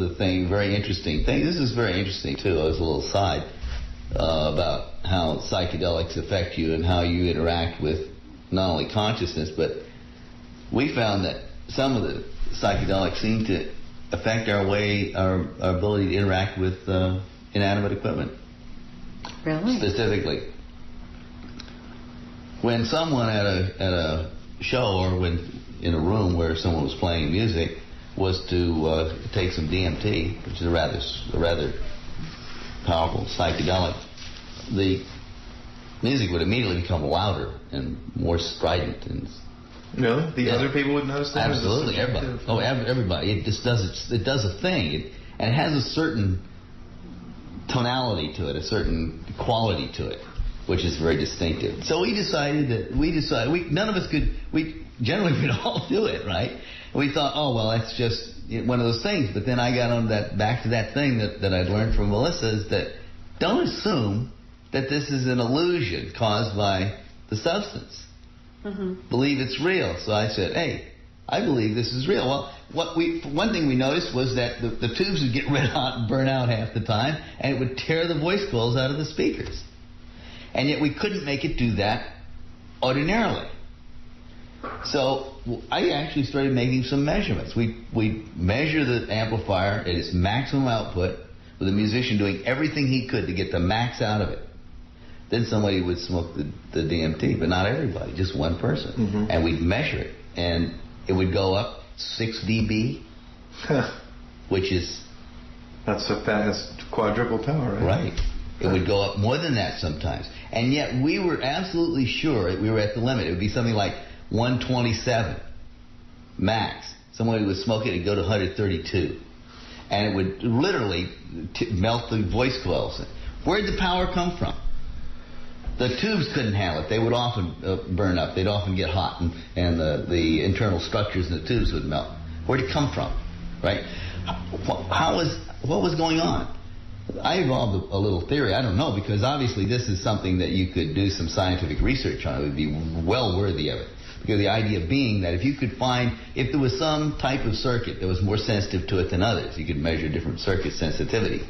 of the very interesting things, this is very interesting too, as a little side, about how psychedelics affect you and how you interact with not only consciousness, but we found that some of the psychedelics seem to affect our ability to interact with inanimate equipment. Really? Specifically, when someone at a show or when in a room where someone was playing music was to take some DMT, which is a rather powerful psychedelic, the music would immediately become louder and more strident. And really, the other people would notice that. Absolutely, everybody. Oh, everybody. It just does. It does a thing, and it has a certain tonality to it, a certain quality to it, which is very distinctive. So we decided none of us could. We generally we'd all do it, right? We thought, oh well, that's just one of those things. But then I got on back to that thing that I'd learned from Melissa, is that don't assume that this is an illusion caused by the substance. Mm-hmm. Believe it's real. So I said, hey, I believe this is real. Well, one thing we noticed was that the tubes would get red hot and burn out half the time, and it would tear the voice coils out of the speakers. And yet we couldn't make it do that ordinarily. So I actually started making some measurements. We measure the amplifier at its maximum output with a musician doing everything he could to get the max out of it. Then somebody would smoke the DMT, but not everybody, just one person. Mm-hmm. And we'd measure it, and it would go up 6 dB, which is... That's quadruple power, right? Right. It would go up more than that sometimes. And yet we were absolutely sure that we were at the limit. It would be something like 127 max. Somebody would smoke it, it'd go to 132. And it would literally melt the voice coils. Where'd the power come from? The tubes couldn't handle it. They would often burn up. They'd often get hot, and the internal structures in the tubes would melt. Where'd it come from, right? What was going on? I evolved a little theory. I don't know, because obviously this is something that you could do some scientific research on. It would be well worthy of it. Because the idea being that if there was some type of circuit that was more sensitive to it than others, you could measure different circuit sensitivity.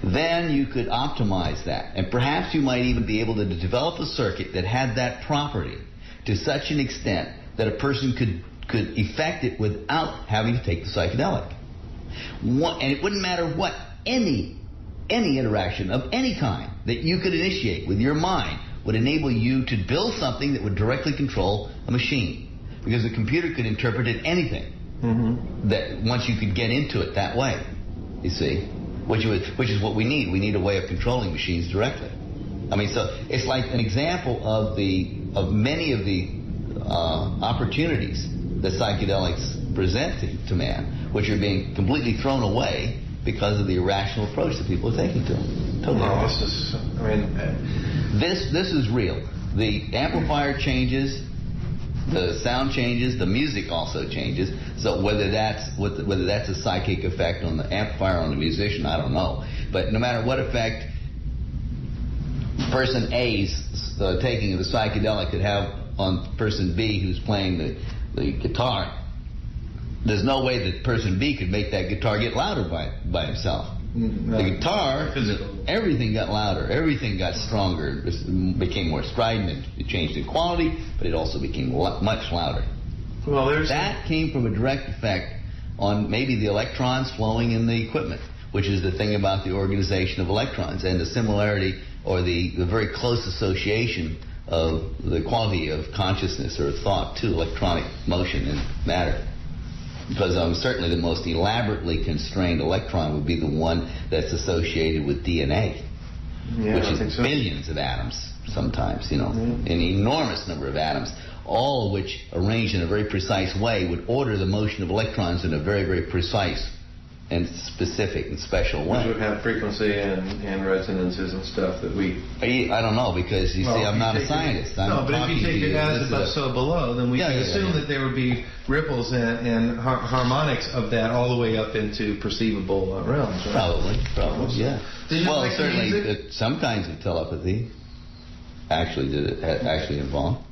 Then you could optimize that. And perhaps you might even be able to develop a circuit that had that property to such an extent that a person could effect it without having to take the psychedelic. And it wouldn't matter what, any interaction of any kind that you could initiate with your mind would enable you to build something that would directly control a machine. Because the computer could interpret it anything. Mm-hmm. That once you could get into it that way, you see. Which is what we need. We need a way of controlling machines directly. I mean, so it's like an example of many of the opportunities that psychedelics present to man, which are being completely thrown away because of the irrational approach that people are taking to them. Totally. This is real. The amplifier changes, the sound changes, the music also changes. So whether that's a psychic effect on the amplifier, on the musician, I don't know. But no matter what effect person A's taking of the psychedelic could have on person B who's playing the guitar, there's no way that person B could make that guitar get louder by himself. The guitar, everything got louder, everything got stronger, it became more strident, it changed in quality, but it also became much louder. Well, that came from a direct effect on maybe the electrons flowing in the equipment, which is the thing about the organization of electrons and the similarity or the very close association of the quality of consciousness or thought to electronic motion and matter. Because certainly the most elaborately constrained electron would be the one that's associated with DNA, which is billions of atoms sometimes, an enormous number of atoms, all of which arranged in a very precise way would order the motion of electrons in a very, very precise and specific and special way. Which would have frequency and resonances and stuff that we... I don't know, because you see, I'm not a scientist. No, but if you take it as above, so below, then we can assume that there would be ripples and harmonics of that all the way up into perceivable realms, right? Probably, yeah. Well, certainly some kinds of telepathy actually involved.